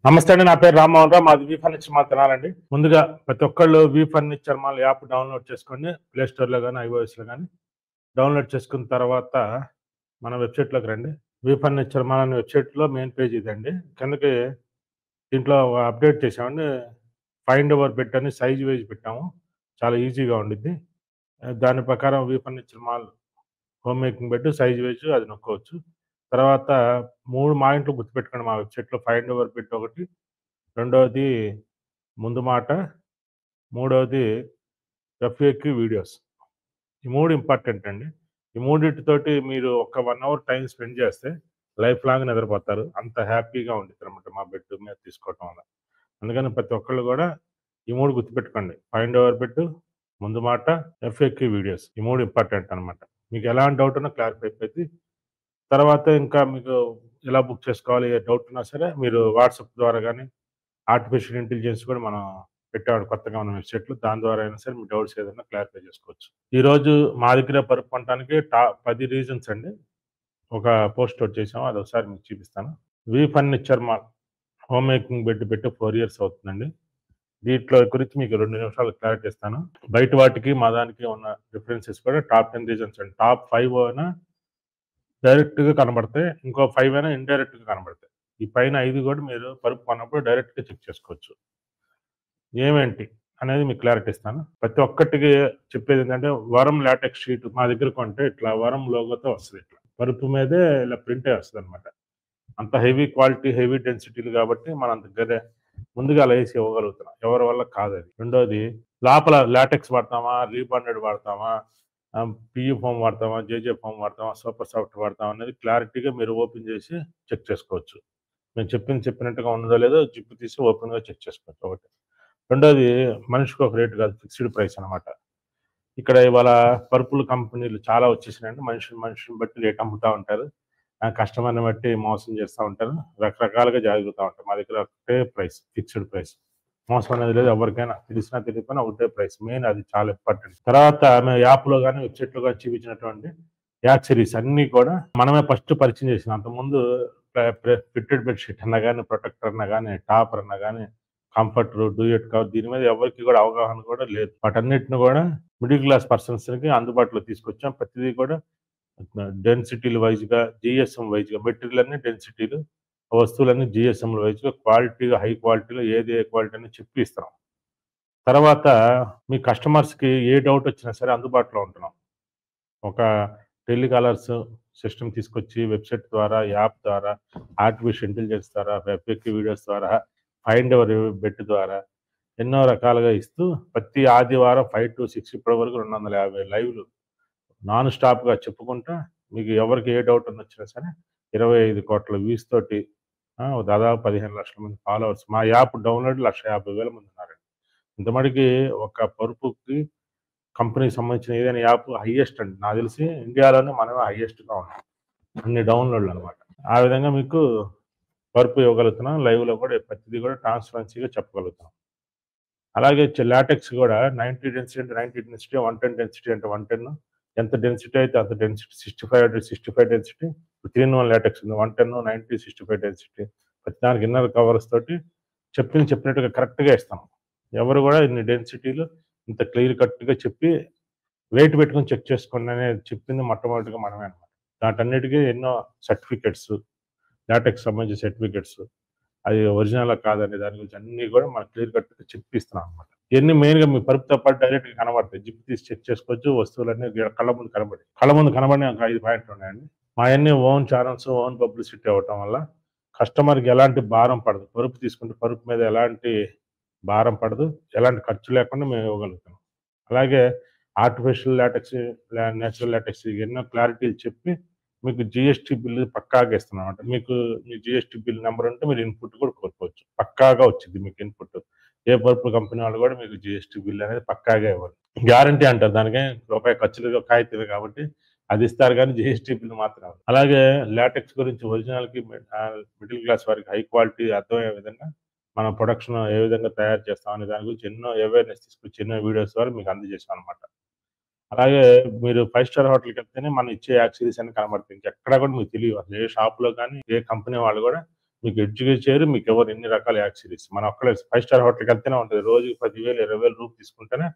నమస్తే అండి. నా పేరు రామ్మోహన్ రావు. మాది వి ఫర్నిచర్ మాల్ తినాలండి. ముందుగా ప్రతి ఒక్కళ్ళు వి ఫర్నిచర్ మాల్ యాప్ డౌన్లోడ్ చేసుకోండి. ప్లే స్టోర్లో కానీ ఐఓఎస్లో కానీ డౌన్లోడ్ చేసుకున్న తర్వాత మన వెబ్సైట్లోకి రండి. వి ఫర్నిచర్ మాల్ అనే వెబ్సైట్లో మెయిన్ పేజ్ ఇదండి. కిందకి దీంట్లో అప్డేట్ చేసామండి. ఫైండ్ అవర్ బెడ్ అని సైజ్ వైజ్ పెట్టాము. చాలా ఈజీగా ఉండిద్ది. దాని ప్రకారం V furniture mall home making bed size wise అది నొక్కోవచ్చు. తర్వాత 3 పాయింట్లు గుర్తుపెట్టుకోండి మా వెబ్సైట్‌లో ఫైండ్ అవర్ బెడ్ ఒకటి, రెండోది ముందు మాట, మూడోది ఎఫ్ఏక్యూ వీడియోస్. ఈ 3 ఇంపార్టెంట్ అండి. ఈ మూడిటితోటి మీరు ఒక 1 అవర్ టైమ్ స్పెండ్ చేస్తే లైఫ్ లాంగ్ నిద్రపోతారు. అంత హ్యాపీగా ఉండిద్దనమాట మా బెడ్ మీద తీసుకోవటం వల్ల. అందుకని ప్రతి ఒక్కళ్ళు గూడా ఈ 3 గుర్తుపెట్టుకోండి. ఫైండ్ అవర్ బెడ్, ముందు మాట, ఎఫ్ఏక్యూ వీడియోస్. ఈ 3 ఇంపార్టెంట్ అనమాట. మీకు ఎలాంటి డౌట్ ఉన్నా క్లారిఫై అయిపోద్ది. తర్వాత ఇంకా మీకు ఎలా బుక్ చేసుకోవాలి ఏ డౌట్ ఉన్నా సరే మీరు వాట్సాప్ ద్వారా గానీ, ఆర్టిఫిషియల్ ఇంటెలిజెన్స్ కూడా మనం పెట్టాడు కొత్తగా మన వెబ్‌సైట్‌లో. దాని ద్వారా అయినా సరే మీ డౌట్స్ ఏదైనా క్లారిఫై చేసుకోవచ్చు. ఈరోజు మా దగ్గర పరుపు కొనటానికి 10 రీజన్స్ అండి. ఒక పోస్ట్ ఒకటి చేసాం. అదొకసారి మీకు చూపిస్తాను. V furniture mall home making bed పెట్టి 4 ఇయర్స్ అవుతుందండి. దీంట్లో గురించి మీకు 2 నిమిషాల్లో క్లారిటీ ఇస్తాను. బయట వాటికి, మా దానికి ఉన్న డిఫరెన్సెస్ కూడా టాప్ 10 రీజన్స్ అండి. టాప్ 5 అయినా డైరెక్ట్‌గా కనబడతాయి. ఇంకో 5 అయినా ఇండైరెక్ట్‌గా కనబడతాయి. ఈ పైన 5 కూడా మీరు పరుపు కొన్నప్పుడు డైరెక్ట్‌గా చెక్ చేసుకోవచ్చు. ఏమేంటి అనేది మీకు క్లారిటీ ఇస్తాను. ప్రతి ఒక్కటికి చెప్పేదేంటంటే, వరం లాటెక్స్ షీట్ మా దగ్గర కొంటే ఇట్లా వరం లోగోతో వస్తది ఇట్లా. పరుపు మీదే ఇలా ప్రింటే వస్తదనమాట. అంత హెవీ క్వాలిటీ, హెవీ డెన్సిటీలు కాబట్టి మనం దగ్గరే ముందుగా అలా ఏసి ఇవ్వగలుగుతున్నాం. ఎవరి వల్ల కాదది. రెండోది లోపల లాటెక్స్ వాడతామా, రీబాండెడ్ వాడతామా, పీయూ ఫోమ్ వాడతామా, జేజే ఫోమ్ వాడతామా, సూపర్ సాఫ్ట్ వాడతామా అనేది క్లారిటీగా మీరు ఓపెన్ చేసి చెక్ చేసుకోవచ్చు. నేను చెప్పినట్టుగా ఉన్నదో లేదో జిప్ తీసి ఓపెన్‌గా చెక్ చేసుకోవచ్చు ఒకటి. రెండోది మనిషికి ఒక రేట్ కాదు. ఫిక్స్డ్ ప్రైస్ అనమాట. ఇక్కడ ఇవాళ పరుపుల కంపెనీలు చాలా వచ్చేసినాయండి. మనిషిని బట్టి రేట్ అమ్ముతా ఉంటారు. కస్టమర్‌ని బట్టి మోసం చేస్తా ఉంటారు. రకరకాలుగా జరుగుతా ఉంటాయి. మా దగ్గర ఒకటే ప్రైస్, ఫిక్స్డ్ ప్రైస్. మోసం అనేది లేదు. ఎవరికైనా తెలిసినా తెలియకపోయినా ఒకటే ప్రైస్. మెయిన్ అది చాలా ఇంపార్టెంట్. తర్వాత మేము యాప్‌లో గాని, వెబ్‌సైట్‌లో గాని చూపించినటువంటి యాక్సెసరీస్ అన్నీ కూడా మనమే ఫస్ట్ పరిచయం చేసినాం. అంతకుముందు ఫిట్టెడ్ బెడ్‌షీట్ అన్నా గాని, ప్రొటెక్టర్ అన్నా గాని, టాపర్ అన్నా గాని, కంఫర్టర్, డూయట్ కవర్ దీని మీద ఎవరికీ కూడా అవగాహన కూడా లేదు. వాటన్నిటిని కూడా మిడిల్ క్లాస్ పర్సన్స్‌కి అందుబాటులో తీసుకొచ్చాం. ప్రతిదీ కూడా డెన్సిటీలు వైజ్‌గా, జీఎస్ఎం వైజ్‌గా మెటీరియల్ అన్ని డెన్సిటీలు, వస్తువులన్నీ జీఎస్ఎంల వైజ్‌గా క్వాలిటీగా, హై క్వాలిటీలో ఏది ఏ క్వాలిటీ అని చెప్పి ఇస్తున్నాం. తర్వాత మీ కస్టమర్స్‌కి ఏ డౌట్ వచ్చినా సరే అందుబాటులో ఉంటున్నాం. ఒక టెలికాలర్స్ సిస్టమ్ తీసుకొచ్చి వెబ్‌సైట్ ద్వారా, యాప్ ద్వారా, ఆర్టిఫిషియల్ ఇంటెలిజెన్స్ ద్వారా, ఎఫ్ఏక్యూ వీడియోస్ ద్వారా, ఫైండ్ ఎవర్ బెట్ ద్వారా ఎన్నో రకాలుగా ఇస్తూ ప్రతి ఆదివారం 5-6 ఇప్పటి వరకు 250 లైవ్‌లు నాన్ స్టాప్‌గా చెప్పుకుంటా మీకు ఎవరికి ఏ డౌట్ వచ్చినా సరే 25,00,00,000 వ్యూస్ తోటి దాదాపు 15,00,000 మంది ఫాలోవర్స్. మా యాప్ డౌన్‌లోడ్ 1,50,000 మంది ఉన్నారండి. ఇంతమటికి ఒక పరుపుకి కంపెనీకి సంబంధించిన ఏదైనా యాప్ హైయెస్ట్ అండి. నాకు తెలిసి ఇండియాలోనే మనమే హైయెస్ట్‌గా ఉన్నాం. అన్ని డౌన్‌లోడ్‌లు అనమాట. ఆ విధంగా మీకు పరుపు ఇవ్వగలుగుతున్నాం. లైవ్‌లో కూడా ప్రతిదీ కూడా ట్రాన్స్‌పరెన్సీగా చెప్పగలుగుతాం. అలాగే లాటెక్స్ కూడా 90 డెన్సిటీ అంటే 90 డెన్సిటీ, 110 డెన్సిటీ అంటే 110 ఎంత డెన్సిటీ అయితే అంత డెన్సిటీ 65 అంటే 65 డెన్సిటీ. 3 ఇన్ 1 లాటెక్స్ ఉంది. 110, 90, 65 డెన్సిటీ. ప్రతిదానికి ఇన్నర్ కవర్స్ తోటి చెప్పినట్టుగా కరెక్ట్‌గా ఇస్తాం. ఎవరు కూడా ఇన్ని డెన్సిటీలు ఇంత క్లియర్ కట్‌గా చెప్పి వెయిట్ పెట్టుకొని చెక్ చేసుకోండి అనేది చెప్పింది మొట్టమొదటిగా మనమే అన్నమాట. వాటన్నిటికి ఎన్నో సర్టిఫికేట్స్, లాటెక్స్ సంబంధించిన సర్టిఫికేట్స్, అది ఒరిజినలా కాదనే దాని గురించి అన్నీ కూడా మనం క్లియర్ కట్‌గా చెప్పిస్తున్నాం అన్నమాట. ఇయన్నీ మెయిన్‌గా మీ పరుపుతో పాటు డైరెక్ట్‌గా కనబడతాయి. జిప్ తీసి చెక్ చేసుకోవచ్చు. వస్తువులన్నీ కళ్ళ ముందు కనబడతాయి. కళ్ళ ముందు కనబడిన ఒక 5 పాయింట్లు ఉన్నాయండి. మాయన్నీ ఓన్ ఛానెల్స్, ఓన్ పబ్లిసిటీ అవ్వటం వల్ల కస్టమర్‌కి ఎలాంటి భారం పడదు. పరుపు తీసుకుంటే పరుపు మీద ఎలాంటి భారం పడదు. ఎలాంటి ఖర్చు లేకుండా మేము ఇవ్వగలుగుతాం. అలాగే ఆర్టిఫిషియల్ లాటెక్స్, నేచురల్ లాటెక్స్ ఎన్నో క్లారిటీలు చెప్పి మీకు జీఎస్టీ బిల్ పక్కాగా ఇస్తున్నామన్నమాట. మీకు మీ జీఎస్టీ బిల్ నంబర్ ఉంటే మీరు ఇన్‌పుట్ కూడా కోరుకోవచ్చు. పక్కాగా వచ్చిద్ది మీకు ఇన్‌పుట్. ఏ పరుపు కంపెనీ వాళ్ళు కూడా మీకు జీఎస్టీ బిల్ అనేది పక్కాగా ఇవ్వాలి. గ్యారంటీ అంటారు దానికి. రూపాయి ఖర్చు లేదు, కాగితమే కాబట్టి అది ఇస్తారు గానీ జీఎస్టీ బిల్ మాత్రం ఇవ్వరు. అలాగే లాటెక్స్ గురించి ఒరిజినల్‌కి మిడిల్ క్లాస్ వారికి హై క్వాలిటీ అర్థమయ్యే విధంగా మన ప్రొడక్షన్ ఏ విధంగా తయారు చేస్తాం అనే దాని గురించి ఎన్నో అవేర్‌నెస్ తీసుకొచ్చి ఎన్నో వీడియోస్ ద్వారా మీకు అందజేశామన్నమాట. అలాగే మీరు 5 స్టార్ హోటల్‌కెళ్తేనే మనం ఇచ్చే యాక్సెసరీస్ అన్నీ కనబడతాయి. ఇంకెక్కడ కూడా మీకు తెలియవు. అసలు ఏ షాప్‌లో గాని, ఏ కంపెనీ వాళ్ళు గూడా మీకు ఎడ్జ్‌కి చేయరు. మీకెవరు ఇన్ని రకాల యాక్సెసరీస్. మనం ఒక్కడే 5 స్టార్ హోటల్‌కి వెళ్తేనే ఉంటది. రోజుకి 10,000, 20,000 రూపు తీసుకుంటేనే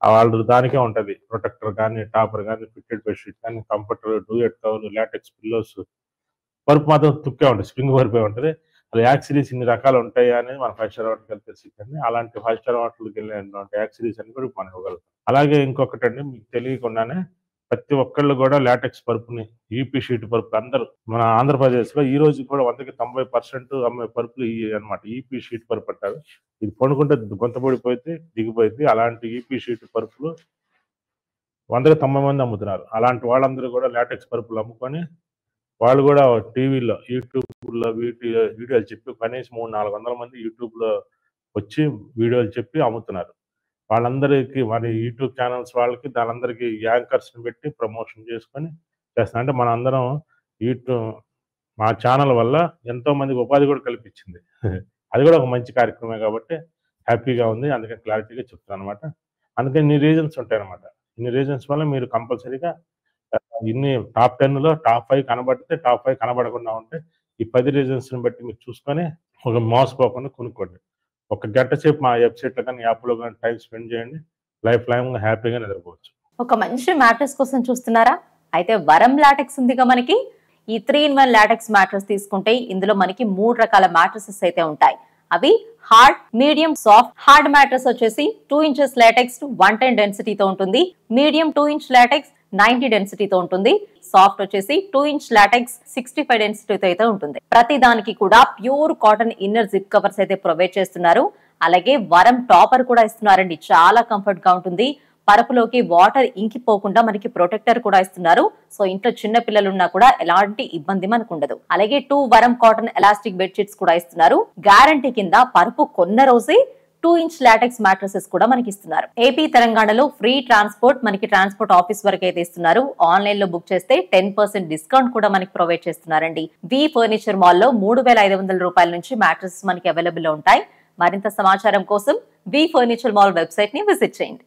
వాళ్ళు దానికే ఉంటది. ప్రొటెక్టర్ గాని, టాపర్ గాని, ఫిట్టెడ్ బెడ్‌షీట్ గాని, కంఫర్టర్, డూయట్ కవర్లు, లాటెక్స్ పిల్లోస్, పరుపు మాత్రం తుక్కే ఉంటది. స్ప్రింగ్ పరుపే ఉంటది. అలా యాక్సెసరీస్ ఇన్ని రకాలు ఉంటాయా అనేది మనం 5 స్టార్ హోటల్‌కెళ్తే తెలిసిద్దండి. అలాంటి 5 స్టార్ హోటల్‌కెళ్ళినటువంటి యాక్సెసరీస్ అన్ని కూడా మనం ఇవ్వగలుగుతాం. అలాగే ఇంకొకటండి, మీకు తెలియకుండానే ప్రతి ఒక్కళ్ళు కూడా లాటెక్స్ పరుపుని, ఈపీ షీట్ పరుపులు అందరూ మన ఆంధ్రప్రదేశ్‌లో ఈ రోజు కూడా 100కి 90% అమ్మే పరుపులు ఇయ్యే అన్నమాట. ఈపీ షీట్ పరుపు అంటారు. ఇది పడుకుంటే గొంత పడిపోయిద్ది, దిగిపోయిద్ది. అలాంటి ఈపీ షీట్ పరుపులు 100కి 90 మంది అమ్ముతున్నారు. అలాంటి వాళ్ళందరూ కూడా లాటెక్స్ పరుపులు అమ్ముకొని వాళ్ళు కూడా టీవీలో, యూట్యూబ్‌లో వీడియోలు చెప్పి కనీసం 300, 400 మంది యూట్యూబ్‌లో వచ్చి వీడియోలు చెప్పి అమ్ముతున్నారు. వాళ్ళందరికి మరి యూట్యూబ్ ఛానెల్స్ వాళ్ళకి దానందరికి యాంకర్స్‌ని పెట్టి ప్రమోషన్ చేసుకొని చేస్తున్నారు. అంటే మనందరం మా ఛానెల్ వల్ల ఎంతో మందికి ఉపాధి కూడా కల్పించింది. అది కూడా ఒక మంచి కార్యక్రమే కాబట్టి హ్యాపీగా ఉంది. అందుకని క్లారిటీగా చెప్తున్నానన్నమాట. అందుకని ఇన్ని రీజన్స్ ఉంటాయన్నమాట. ఇన్ని రీజన్స్ వల్ల మీరు కంపల్సరీగా ఇన్ని టాప్ 10లో టాప్ 5 కనబడితే, టాప్ 5 కనబడకుండా ఉంటే, ఈ 10 రీజన్స్‌ని బట్టి మీరు చూసుకొని ఒక మోసపోకుండా కొనుక్కోండి. ఒక గంట సేపు మా వెబ్‌సైట్‌లో గాని, యాప్‌లో గాని టైమ్ స్పెండ్ చేయండి. లైఫ్ లాంగ్ హ్యాపీగా నిద్రపోవచ్చు. ఒక మంచి మ్యాట్రెస్ కోసం చూస్తున్నారా? అయితే వరం లాటెక్స్ ఉందిగా మనకి. ఈ 3-in-1 లాటెక్స్ మ్యాట్రెస్ తీసుకుంటే ఇందులో మనకి 3 రకాల మ్యాట్రెసెస్ అయితే ఉంటాయి. అవి hard, medium, soft. Hard mattress వచ్చేసి 2 ఇంచెస్ లాటెక్స్ 110 డెన్సిటీతో ఉంటుంది. మీడియం 2 ఇంచ్ లాటెక్స్ 90 డెన్సిటీతో ఉంటుంది. సాఫ్ట్ వచ్చేసి 2 ఇంచ్ లాటెక్స్ 65 డెన్సిటీతో అయితే ఉంటుంది. ప్రతి దానికి కూడా pure cotton inner zip covers అయితే ప్రొవైడ్ చేస్తున్నారు. అలాగే వరం టాపర్ కూడా ఇస్తున్నారండి. చాలా కంఫర్ట్ గా ఉంటుంది. పరుపులోకి వాటర్ ఇంకిపోకుండా మనకి ప్రొటెక్టర్ కూడా ఇస్తున్నారు. సో ఇంట్లో చిన్న పిల్లలు ఉన్నా కూడా ఎలాంటి ఇబ్బంది మనకు ఉండదు. అలాగే 2 వరం కాటన్ ఎలాస్టిక్ బెడ్షీట్స్ కూడా ఇస్తున్నారు. గ్యారంటీ కింద పరుపు కొన్న రోజే 2 ఇంచ్ లాటెక్స్ మ్యాట్రసెస్ కూడా మనకి ఇస్తున్నారు. ఏపీ తెలంగాణలో ఫ్రీ ట్రాన్స్పోర్ట్, మనకి ట్రాన్స్పోర్ట్ ఆఫీస్ వరకు అయితే ఇస్తున్నారు. ఆన్లైన్ లో బుక్ చేస్తే 10% డిస్కౌంట్ కూడా మనకి ప్రొవైడ్ చేస్తున్నారండి. వి ఫర్నిచర్ మాల్ లో 3,500 రూపాయల నుంచి మ్యాట్రసెస్ మనకి అవైలబుల్ లో ఉంటాయి. మరింత సమాచారం కోసం వి ఫర్నిచర్ మాల్ వెబ్సైట్ ని విజిట్ చేయండి.